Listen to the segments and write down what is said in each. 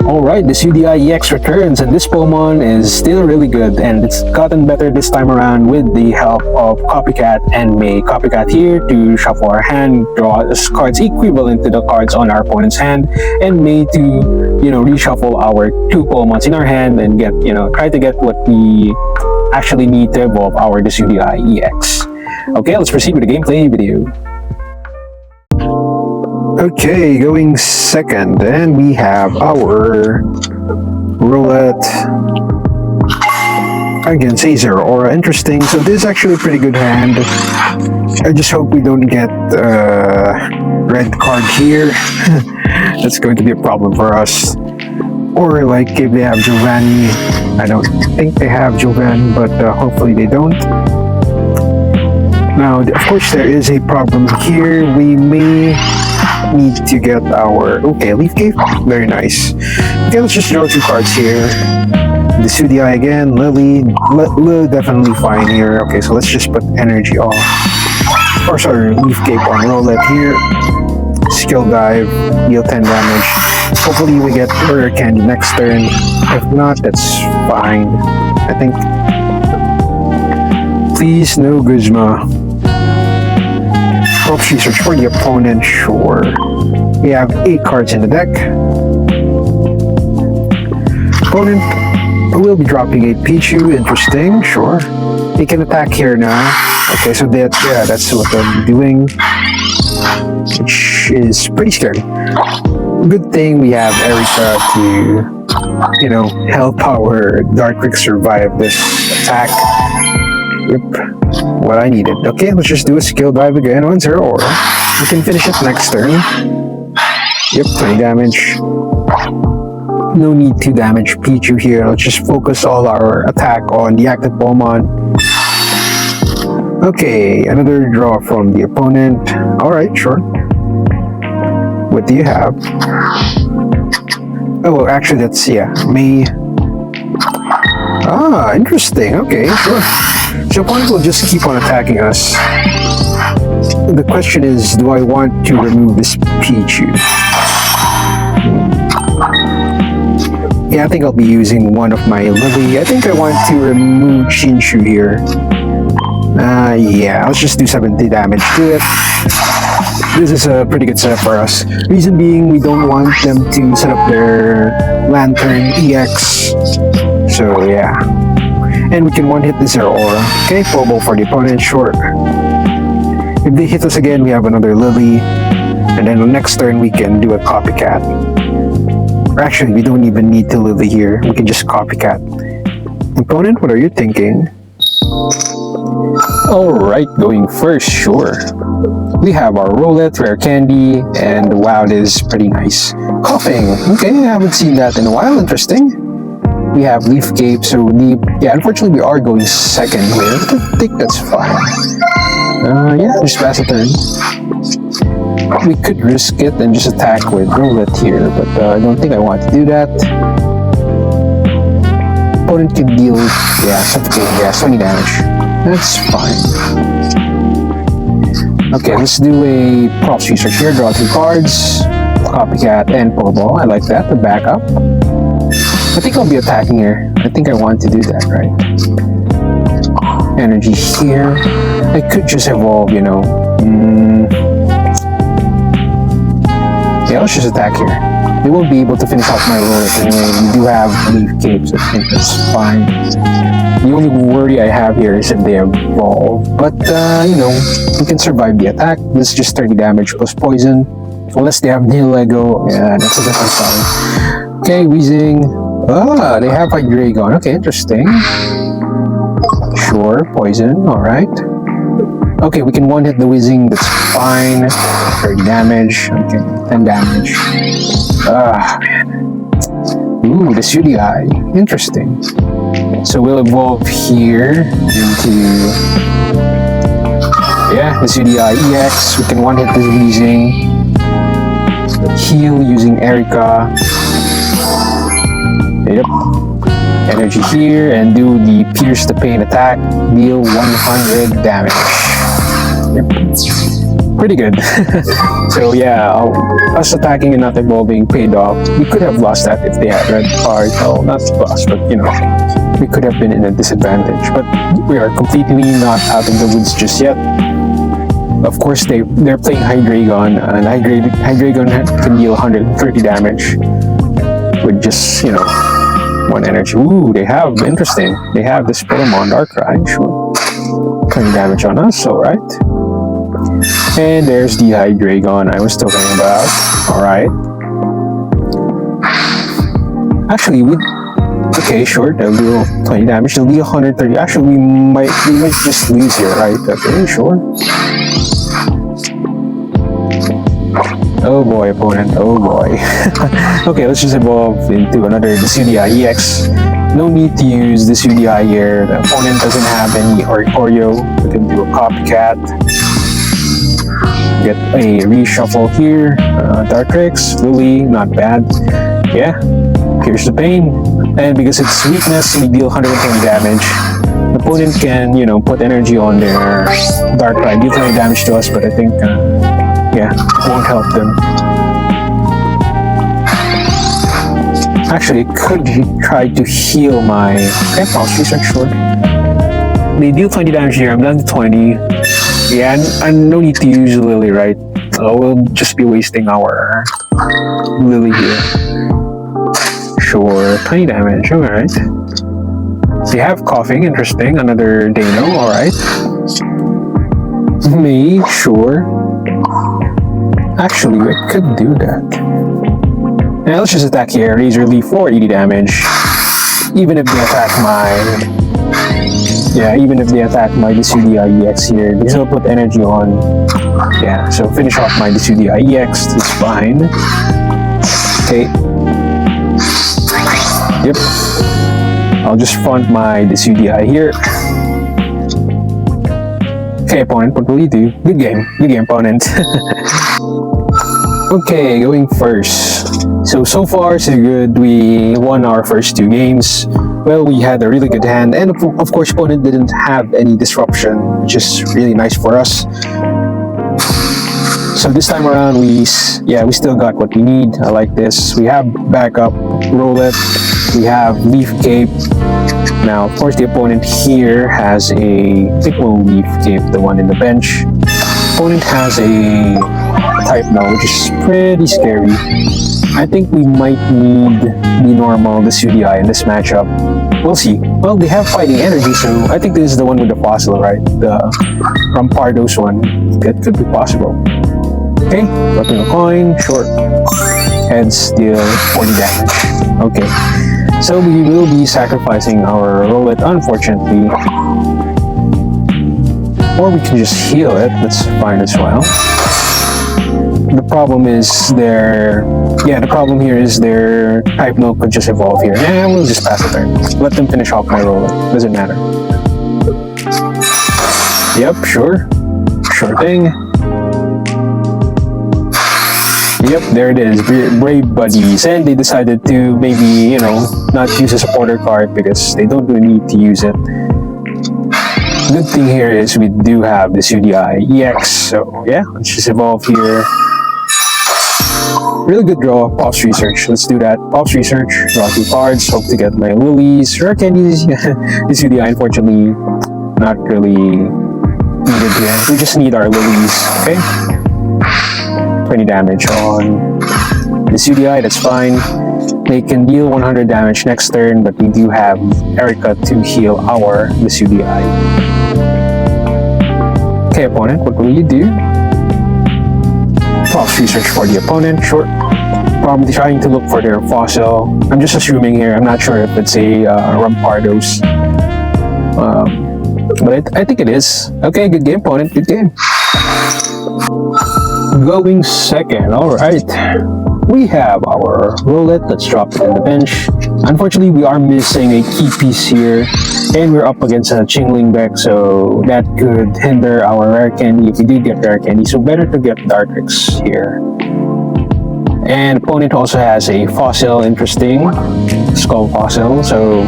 Alright, the Decidueye EX returns, and this Pokemon is still really good, and it's gotten better this time around with the help of Copycat and May. Copycat here to shuffle our hand, draw cards equivalent to the cards on our opponent's hand, and May to, reshuffle our two Pokemons in our hand and get, try to get what we actually need to evolve our Decidueye EX. Okay, let's proceed with the gameplay video. Okay, going second, and we have our roulette against Acer Aura. Interesting. So this is actually a pretty good hand. I just hope we don't get red card here. That's going to be a problem for us. Or like if they have Giovanni. I don't think they have Giovanni, but hopefully they don't. Now, of course, there is a problem here. We may need to get our Leaf Cave. Very nice. Okay, let's just draw two cards here. Decidueye again, Lillie. Lillie definitely fine here. Okay, so let's just put energy off. Or sorry, Leaf Cave on roulette here. Skill dive, deal 10 damage. Hopefully we get Rare Candy next turn. If not, that's fine. I think. Please, no Guzma. Hope research for the opponent, sure. We have 8 cards in the deck. Opponent will be dropping a Pichu, interesting, sure. They can attack here now. Okay, so that's what they're doing. Which is pretty scary. Good thing we have Erika to, help our Darkrick survive this attack. Yep. What I needed. Okay, let's just do a skill dive again on Zero Aura. We can finish it next turn. Yep, 20 damage. No need to damage Pichu here. Let's just focus all our attack on the active Pokemon. Okay, another draw from the opponent. Alright, sure. What do you have? Oh, actually that's, May. Ah, interesting. Okay, sure. So opponent will just keep on attacking us. The question is, do I want to remove this Pichu? Yeah, I think I'll be using one of my Lillie. I think I want to remove Shinshu here. Let's just do 70 damage to it. This is a pretty good setup for us. Reason being, we don't want them to set up their Lantern EX. So yeah. And we can one-hit the Zero Aura. Okay, Pobo for the opponent, sure. If they hit us again, we have another Lillie. And then the next turn, we can do a Copycat. Or actually, we don't even need to Lillie here. We can just Copycat. Opponent, what are you thinking? Alright, going first, sure. We have our roulette, Rare Candy, and wow, it is pretty nice. Coughing. Okay, I haven't seen that in a while. Interesting. We have Leaf Cape, so unfortunately we are going second here. I think that's fine. Just pass a turn. We could risk it and just attack with roulette here, but I don't think I want to do that. Opponent can deal, 20 damage. That's fine. Okay, let's do a props research here. Draw 2 cards. Copycat and Pobo. I like that, the backup. I think I'll be attacking here. I think I want to do that, right? Energy here. I could just evolve, let's just attack here. They won't be able to finish off my roulette anyway. We do have Leaf Capes, I think that's fine. The only worry I have here is if they evolve. But, we can survive the attack. This is just 30 damage plus poison. Unless they have Neo Lego, that's a different story. Okay, Weezing. Ah, they have a Dragon. Okay, interesting. Sure, poison, alright. Okay, we can one-hit the Weezing, that's fine. 30 damage, okay, 10 damage. Ah, man. Ooh, the Decidueye. Interesting. So we'll evolve here into... the Decidueye EX. We can one-hit this Weezing. Heal using Erika. Yep. Energy here and do the Pierce the Pain attack. Deal 100 damage. Yep. pretty good. So yeah, us attacking and not evolving paid off. We could have lost that if they had red cards. Well, not lost, but you know, we could have been in a disadvantage. But we are completely not out of the woods just yet. Of course, they're playing Hydreigon, and Hydreigon can deal 130 damage with just, you know, 1 energy. Ooh, they have, interesting. They have this Pokemon Darkrai, sure. 20 damage on us, alright. And there's the Hydreigon I was talking about. Alright. Actually, okay, sure, they'll do 20 damage. They'll be 130. Actually, we might just lose here, right? Okay, sure. Oh boy, opponent. Oh boy. Okay, let's just evolve into another Decidueye EX. No need to use Decidueye here. The opponent doesn't have any Oricorio. We can do a Copycat. Get a reshuffle here. Dartrix, Lillie, not bad. Yeah, here's the pain. And because it's weakness, we deal 120 damage. The opponent can, you know, put energy on their Darkrai, deal 20 damage to us, but I think, yeah, it won't help them. Actually, could try to heal my... Okay, pause research, sure. They deal 20 damage here, I'm down to 20. Yeah, and no need to use Lillie, right? We'll just be wasting our Lillie here. Sure, 20 damage, alright. They have coughing, interesting. Another Dano, alright. Me, sure. Actually, I could do that. Now let's just attack here. Razor Leaf for 80 damage. Even if they attack my... Yeah, even if they attack my Decidueye EX here, they still put energy on. Yeah, so finish off my Decidueye EX. It's fine. Okay. Yep. I'll just front my Decidueye here. Okay, opponent, what will you do? Good game, opponent. Okay, going first. So far, so good. We won our first 2 games. Well, we had a really good hand, and of course, opponent didn't have any disruption, which is really nice for us. So this time around, we still got what we need. I like this. We have backup, Rollet. We have Leaf Cape. Now, of course, the opponent here has a Pickle Leaf Cape, the one in the bench. Opponent has a type now, which is pretty scary. I think we might need the normal Decidueye in this matchup. We'll see. Well, they have fighting energy, so I think this is the one with the fossil, right? The Rampardos one. That could be possible. Okay, dropping a coin, short. Heads deal 40 damage. Okay. So we will be sacrificing our Rollet, unfortunately. Or we can just heal it, that's fine as well. The problem is the problem here is their type note could just evolve here. Yeah, we'll just pass the turn. Let them finish off my Rollet. Doesn't matter. Yep, sure. Sure thing. Yep, there it is. Brave Buddies. And they decided to maybe, you know, not use a supporter card because they don't really need to use it. Good thing here is we do have the Decidueye EX. So yeah, let's just evolve here. Really good draw, Pops Research. Let's do that. Pops Research, draw 2 cards, hope to get my Lilies, rare candies. Decidueye, unfortunately, not really needed here. We just need our Lilies, okay? 20 damage on Decidueye, that's fine. They can deal 100 damage next turn, but we do have Erika to heal our Decidueye. Okay, opponent, what will you do? Pops Research for the opponent, sure. Probably trying to look for their fossil. I'm just assuming here, I'm not sure if it's a Rampardos. But I think it is. Okay, good game, opponent, good game. Going second, alright. We have our Rollet, let's drop it in the bench. Unfortunately, we are missing a key piece here, and we're up against a Chingling deck, so that could hinder our rare candy if we do get rare candy, so better to get Dartrix here. And opponent also has a fossil, interesting, Skull Fossil, so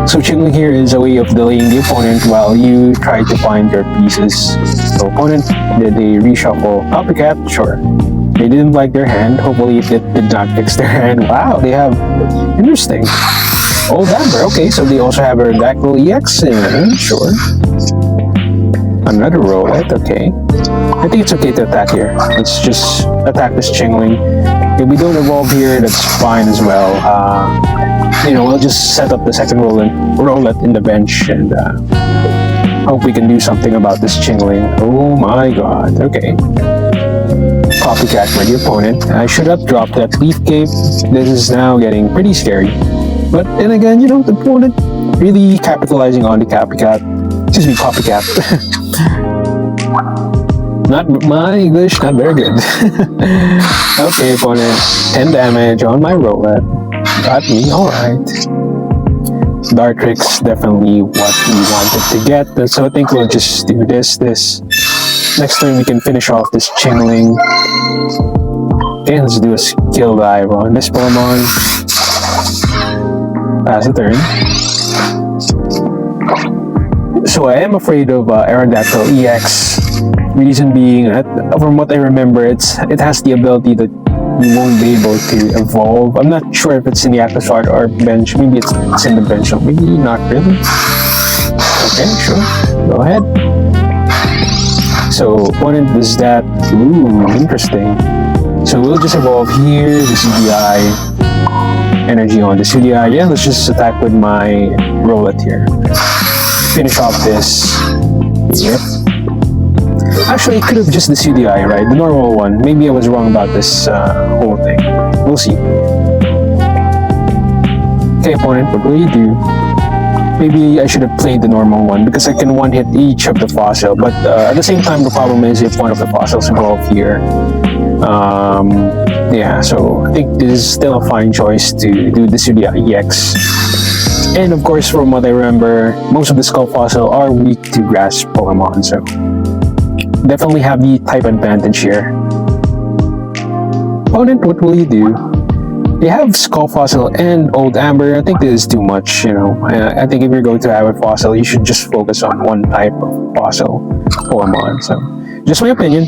Switching here is a way of delaying the opponent while you try to find your pieces. So opponent did a reshuffle. Copycat, sure. They didn't like their hand. Hopefully it did not fix their hand. Wow, they have... Interesting. Old Amber, okay, so they also have a Redactyl EX, sure. Another Rowlet, okay. I think it's okay to attack here. Let's just attack this Chingling. If we don't evolve here, that's fine as well. We'll just set up the second Rowlet in the bench and hope we can do something about this Chingling. Oh my god, okay. Copycat for the opponent. I should have dropped that Leaf Cape. This is now getting pretty scary. But then again, the opponent really capitalizing on the Copycat. Excuse me, Copycat. Not my English, not very good. Okay, opponent, 10 damage on my Rowlet. Got me, alright. Dartrix, definitely what we wanted to get. So I think we'll just do this. Next turn we can finish off this Chingling. Okay, let's do a skill dive on this Pokemon. Pass the turn. So I am afraid of Aerodactyl EX. Reason being, from what I remember, it has the ability that you won't be able to evolve. I'm not sure if it's in the active start or bench. Maybe it's in the bench, so maybe not really. Okay, sure. Go ahead. So opponent does that. Ooh, interesting. So we'll just evolve here. Decidueye. Energy on Decidueye. Yeah, let's just attack with my Rowlet here. Finish off this. Yep. Actually, it could have just Decidueye, right? The normal one. Maybe I was wrong about this whole thing. We'll see. Okay, opponent, what will you do? Maybe I should have played the normal one because I can one-hit each of the fossil. But at the same time, the problem is if one of the fossils evolve here. Yeah, so I think this is still a fine choice to do Decidueye EX. And of course, from what I remember, most of the Skull Fossil are weak to Grass Pokemon, so definitely have the type advantage here. Opponent, what will you do? They have Skull Fossil and Old Amber. I think this is too much, I think if you're going to have a fossil, you should just focus on one type of fossil Pokemon. So, just my opinion.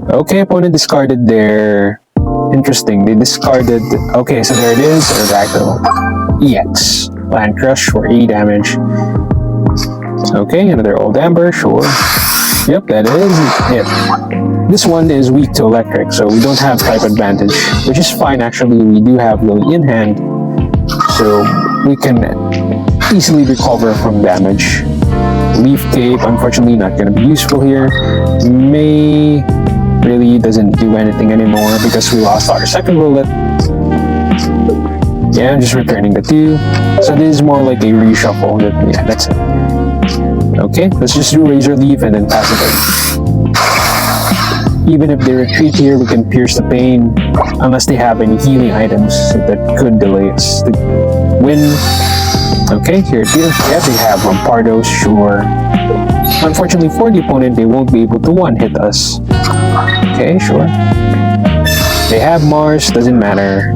Okay, opponent discarded their... Interesting, they discarded... Okay, so there it is, Redactyl EX. Land Crush for 8 damage. Okay, another Old Amber, sure. Yep, that is it. This one is weak to electric, so we don't have type advantage, which is fine actually. We do have Lillie in hand, so we can easily recover from damage. Leaf Cape, unfortunately not going to be useful here. May really doesn't do anything anymore because we lost our second Rowlet. Yeah, I'm just returning the 2. So this is more like a reshuffle. Yeah, that's it. Okay, let's just do Razor Leaf and then pass it in. Even if they retreat here, we can pierce the pain unless they have any healing items that could delay us to win. Okay, here it is. Yeah, they have Rampardos, sure. Unfortunately for the opponent, they won't be able to one-hit us. Okay, sure. They have Mars, doesn't matter.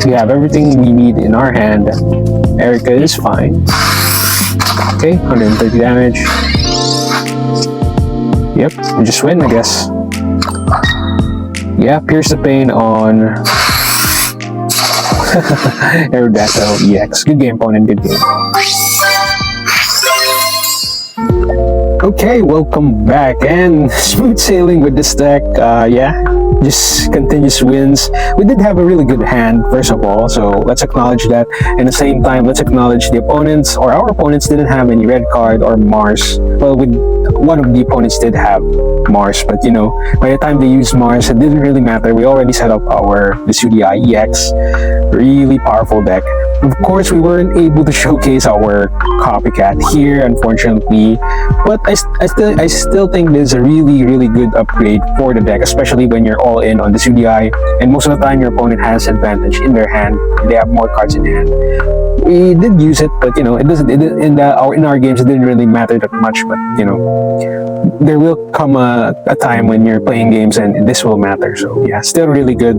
We have everything we need in our hand. Erika is fine. Okay, 130 damage. Yep, we just win, I guess. Yeah, pierce the pain on Aerodactyl EX. Good game, opponent, good game. Okay, welcome back and smooth sailing with this deck. Yeah, just continuous wins. We did have a really good hand, first of all, so let's acknowledge that. At the same time, let's acknowledge the opponents, or our opponents didn't have any red card or Mars. Well, with one of the opponents did have Mars, but by the time they used Mars, it didn't really matter. We already set up our Decidueye EX. Really powerful deck. Of course, we weren't able to showcase our Copycat here, unfortunately, but I still think this is a really good upgrade for the deck, especially when you're you're all in on the Decidueye, and most of the time your opponent has advantage in their hand. They have more cards in hand. We did use it, but you know, it doesn't. In our games, it didn't really matter that much. But you know, there will come a time when you're playing games and this will matter. So yeah, still really good.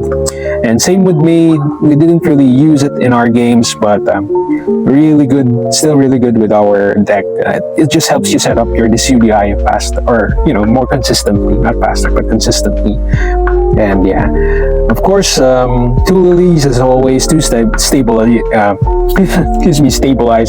And same with me. We didn't really use it in our games, but really good. Still really good with our deck. It just helps you set up your Decidueye faster, or you know, more consistently. Not faster, but consistently. And yeah, of course, 2 Lillies as always to stabilize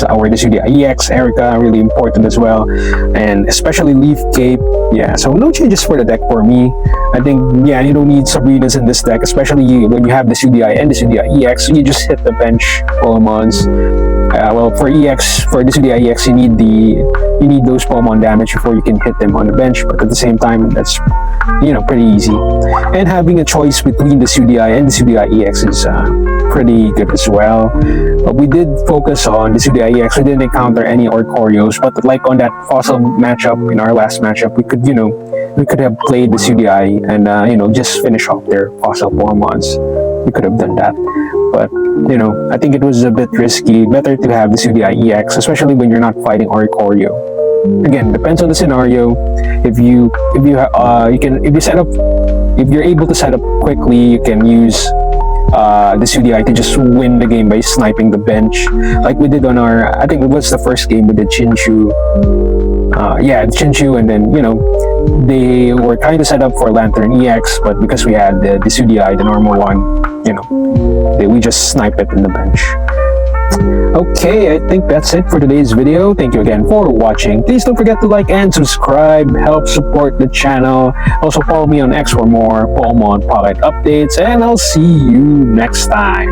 our Decidueye EX. Erika, really important as well, and especially Leaf Cape. Yeah, so no changes for the deck for me. I think, yeah, you don't need Sabrinas in this deck, especially when you have Decidueye and Decidueye EX. You just hit the bench Pokemons. Well, for EX, for Decidueye EX, you need those Pokemon damage before you can hit them on the bench. But at the same time, that's, you know, pretty easy. And having a choice between Decidueye and Decidueye EX is pretty good as well. But we did focus on Decidueye EX. We didn't encounter any Oricorios, but like on that fossil matchup, in our last matchup, we could have played Decidueye and you know, just finish off their fossil Pokemons. We could have done that. But you know, I think it was a bit risky. Better to have Decidueye EX, especially when you're not fighting Oricorio. Again, depends on the scenario. If you're able to set up quickly, you can use the Decidueye to just win the game by sniping the bench, like we did on our, I think it was the first game we did Chinchu. Yeah, Chinchu, and then you know, they were trying to set up for Lantern EX, but because we had the Decidueye, the normal one, you know, we just snipe it in the bench. Okay, I think that's it for today's video. Thank you again for watching. Please don't forget to like and subscribe. Help support the channel. Also follow me on X for more Pokemon Pocket updates, and I'll see you next time.